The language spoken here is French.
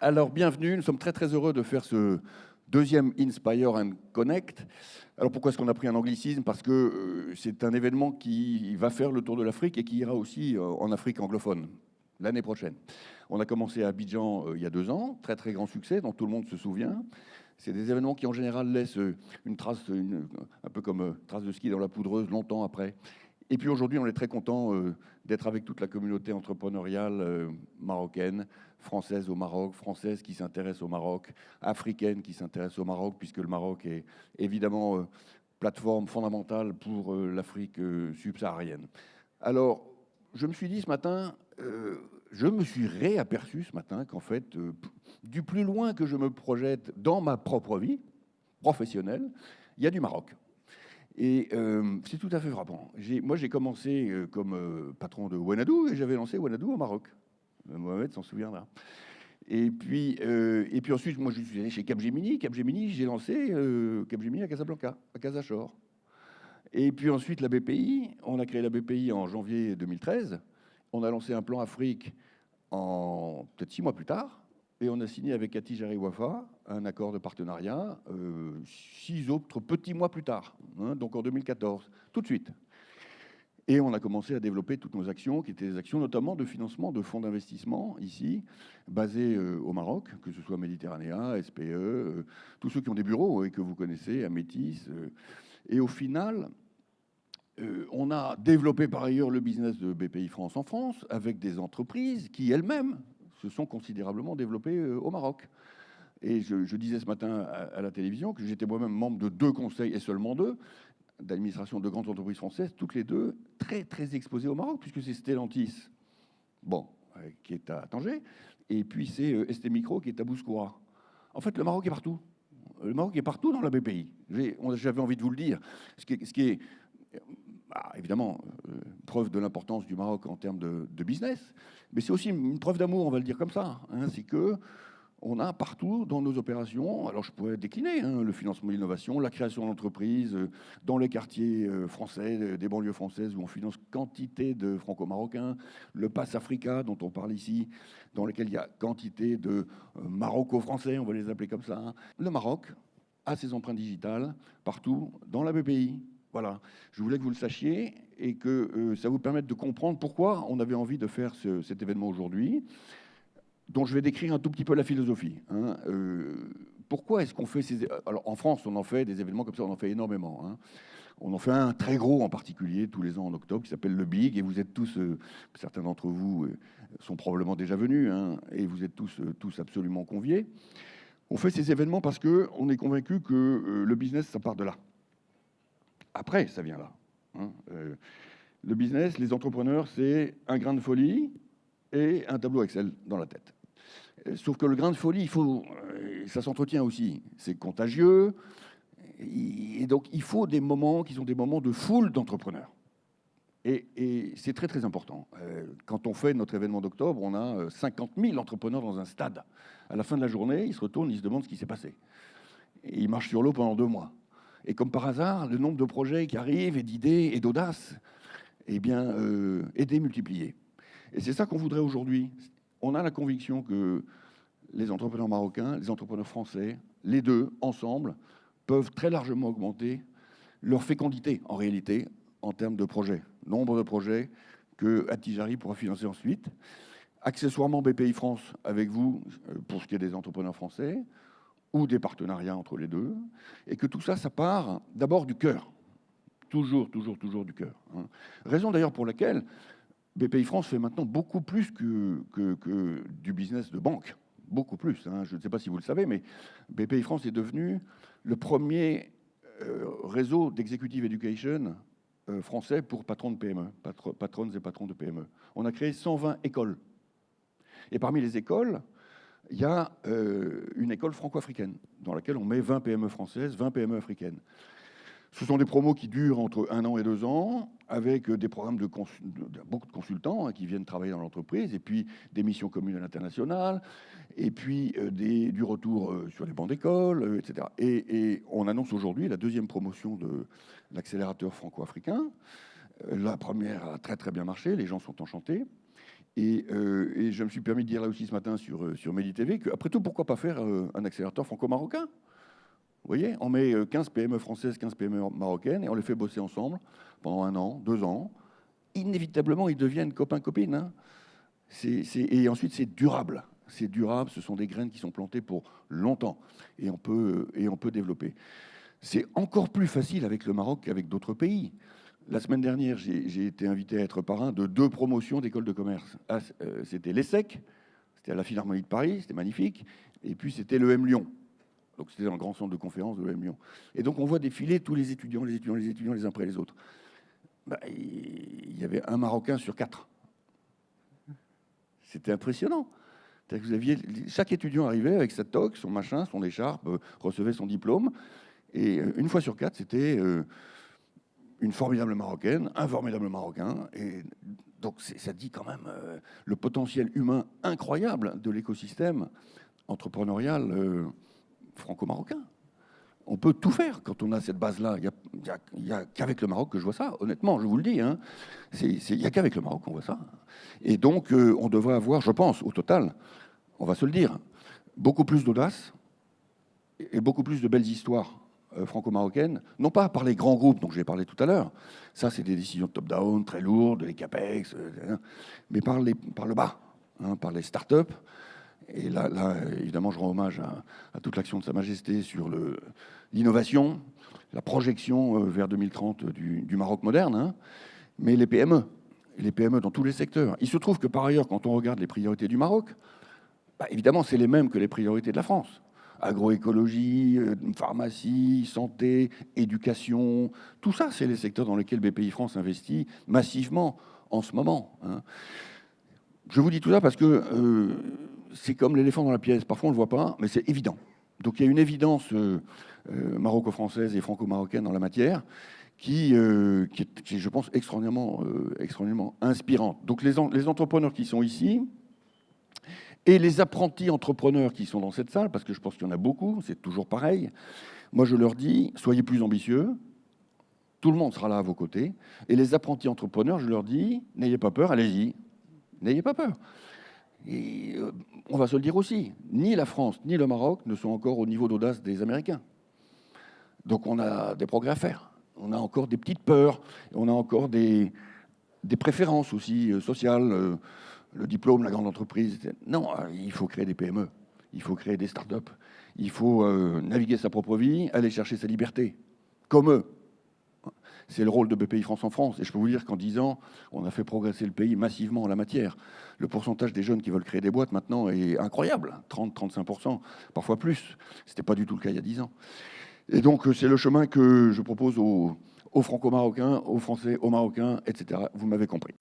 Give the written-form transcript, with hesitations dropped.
Alors, bienvenue. Nous sommes très, très heureux de faire ce deuxième Inspire and Connect. Alors, pourquoi est-ce qu'on a pris un anglicisme? Parce que c'est un événement qui va faire le tour de l'Afrique et qui ira aussi en Afrique anglophone l'année prochaine. On a commencé à Abidjan il y a 2 ans, très, très grand succès, dont tout le monde se souvient. C'est des événements qui, en général, laissent une trace, un peu comme trace de ski dans la poudreuse, longtemps après. Et puis aujourd'hui, on est très content d'être avec toute la communauté entrepreneuriale marocaine, française au Maroc, française qui s'intéresse au Maroc, africaine qui s'intéresse au Maroc, puisque le Maroc est évidemment plateforme fondamentale pour l'Afrique subsaharienne. Alors, je me suis dit ce matin, je me suis réaperçu ce matin qu'en fait, du plus loin que je me projette dans ma propre vie professionnelle, il y a du Maroc. Et c'est tout à fait frappant. Moi, j'ai commencé comme patron de Wanadoo et j'avais lancé Wanadoo au Maroc. Mohamed s'en souviendra. Et puis ensuite, moi, je suis allé chez Capgemini. Capgemini, j'ai lancé Capgemini à Casablanca, à Casa Shore. Et puis ensuite, la BPI. On a créé la BPI en janvier 2013. On a lancé un plan Afrique en peut-être 6 mois plus tard. Et on a signé avec Attijari Wafa un accord de partenariat 6 autres petits mois plus tard, hein, donc en 2014, tout de suite. Et on a commencé à développer toutes nos actions, qui étaient des actions notamment de financement de fonds d'investissement ici, basés au Maroc, que ce soit Méditerranéa, SPE, tous ceux qui ont des bureaux et que vous connaissez, Amétis. Et au final, on a développé par ailleurs le business de BPI France en France, avec des entreprises qui elles-mêmes se sont considérablement développées au Maroc. Et je disais ce matin à la télévision que j'étais moi-même membre de 2 conseils, et seulement 2, d'administration de grandes entreprises françaises, toutes les 2 très, très exposées au Maroc, puisque c'est Stellantis, bon, qui est à Tanger, et puis c'est ST Micro qui est à Bouscoura. En fait, le Maroc est partout. Le Maroc est partout dans la BPI. J'avais envie de vous le dire. Ce qui est évidemment, preuve de l'importance du Maroc en termes de business, mais c'est aussi une preuve d'amour, on va le dire comme ça. Hein, c'est que on a partout dans nos opérations, alors je pourrais décliner, hein, le financement de l'innovation, la création d'entreprises, dans les quartiers français, des banlieues françaises où on finance quantité de franco-marocains, le Pass Africa dont on parle ici, dans lequel il y a quantité de maroco-français, on va les appeler comme ça. Hein. Le Maroc a ses empreintes digitales partout dans la BPI. Voilà, je voulais que vous le sachiez et que ça vous permette de comprendre pourquoi on avait envie de faire cet événement aujourd'hui, dont je vais décrire un tout petit peu la philosophie. Hein. Pourquoi est-ce qu'on fait ces... Alors en France, on en fait des événements comme ça, on en fait énormément. Hein. On en fait un très gros en particulier tous les ans en octobre qui s'appelle le Big, et vous êtes tous, certains d'entre vous sont probablement déjà venus, hein, et vous êtes tous absolument conviés. On fait ces événements parce qu'on est convaincu que le business, ça part de là. Après, ça vient là. Hein. Le business, les entrepreneurs, c'est un grain de folie et un tableau Excel dans la tête. Sauf que le grain de folie, ça s'entretient aussi. C'est contagieux. Et donc, il faut des moments qui sont des moments de foule d'entrepreneurs. Et c'est très, très important. Quand on fait notre événement d'octobre, on a 50 000 entrepreneurs dans un stade. À la fin de la journée, ils se retournent, ils se demandent ce qui s'est passé. Et ils marchent sur l'eau pendant 2 mois. Et comme par hasard, le nombre de projets qui arrivent, et d'idées, et d'audace, eh bien, est démultiplié. Et c'est ça qu'on voudrait aujourd'hui. On a la conviction que les entrepreneurs marocains, les entrepreneurs français, les deux, ensemble, peuvent très largement augmenter leur fécondité, en réalité, en termes de projets. Nombre de projets que Attijari pourra financer ensuite. Accessoirement, BPI France avec vous, pour ce qui est des entrepreneurs français, ou des partenariats entre les deux. Et que tout ça, ça part d'abord du cœur. Toujours du cœur. Hein. Raison d'ailleurs pour laquelle BPI France fait maintenant beaucoup plus que du business de banque. Beaucoup plus. Hein. Je ne sais pas si vous le savez, mais BPI France est devenu le premier réseau d'executive education français pour patrons de PME, patronnes et patrons de PME. On a créé 120 écoles. Et parmi les écoles, il y a une école franco-africaine dans laquelle on met 20 PME françaises, 20 PME africaines. Ce sont des promos qui durent entre 1 an et 2 ans, avec des programmes de beaucoup de consultants hein, qui viennent travailler dans l'entreprise, et puis des missions communes à l'international, et puis du retour sur les bancs d'école, etc. Et on annonce aujourd'hui la 2e promotion de l'accélérateur franco-africain. La première a très très bien marché, les gens sont enchantés. Et je me suis permis de dire là aussi ce matin sur Medi TV qu'après tout, pourquoi pas faire un accélérateur franco-marocain? Vous voyez, on met 15 PME françaises, 15 PME marocaines, et on les fait bosser ensemble pendant 1 an, 2 ans. Inévitablement, ils deviennent copains-copines. Hein. Et ensuite, c'est durable. C'est durable, ce sont des graines qui sont plantées pour longtemps. Et on peut développer. C'est encore plus facile avec le Maroc qu'avec d'autres pays. La semaine dernière, j'ai été invité à être parrain de 2 promotions d'écoles de commerce. C'était l'ESSEC, c'était à la Philharmonie de Paris, c'était magnifique. Et puis, c'était l'EM Lyon. Donc, c'était dans le grand centre de conférence de l'EM Lyon. Et donc, on voit défiler tous les étudiants, les uns après les autres. Il y avait un Marocain sur 4. C'était impressionnant. C'est-à-dire que vous aviez, chaque étudiant arrivait avec sa toque, son machin, son écharpe, recevait son diplôme. Et une fois sur 4, c'était une formidable Marocaine, un formidable Marocain. Et donc, ça dit quand même le potentiel humain incroyable de l'écosystème entrepreneurial franco-marocain. On peut tout faire quand on a cette base-là. Il n'y a qu'avec le Maroc que je vois ça, honnêtement, je vous le dis. Hein. Il n'y a qu'avec le Maroc qu'on voit ça. Et donc, on devrait avoir, je pense, au total, on va se le dire, beaucoup plus d'audace et beaucoup plus de belles histoires franco-marocaines, non pas par les grands groupes dont j'ai parlé tout à l'heure, ça c'est des décisions top-down très lourdes, les CAPEX, mais par le bas, hein, par les start-up. Et là, évidemment, je rends hommage à toute l'action de Sa Majesté sur l'innovation, la projection vers 2030 du Maroc moderne, hein, mais les PME dans tous les secteurs. Il se trouve que par ailleurs, quand on regarde les priorités du Maroc, évidemment, c'est les mêmes que les priorités de la France. Agroécologie, pharmacie, santé, éducation, tout ça, c'est les secteurs dans lesquels BPI-France investit massivement en ce moment. Hein. Je vous dis tout ça parce que c'est comme l'éléphant dans la pièce. Parfois, on ne le voit pas, mais c'est évident. Donc, il y a une évidence maroco-française et franco-marocaine dans la matière qui est, je pense, extraordinairement inspirante. Donc, les entrepreneurs qui sont ici, et les apprentis entrepreneurs qui sont dans cette salle, parce que je pense qu'il y en a beaucoup, c'est toujours pareil, moi je leur dis, soyez plus ambitieux, tout le monde sera là à vos côtés, et les apprentis entrepreneurs, je leur dis, n'ayez pas peur, allez-y, n'ayez pas peur. Et on va se le dire aussi, ni la France, ni le Maroc ne sont encore au niveau d'audace des Américains. Donc on a des progrès à faire, on a encore des petites peurs, on a encore des préférences aussi sociales, le diplôme, la grande entreprise. Non, il faut créer des PME, il faut créer des startups, il faut naviguer sa propre vie, aller chercher sa liberté, comme eux. C'est le rôle de BPI-France en France. Et je peux vous dire qu'en 10 ans, on a fait progresser le pays massivement en la matière. Le pourcentage des jeunes qui veulent créer des boîtes maintenant est incroyable, 30-35%, parfois plus. Ce n'était pas du tout le cas il y a 10 ans. Et donc, c'est le chemin que je propose aux Franco-Marocains, aux Français, aux Marocains, etc. Vous m'avez compris.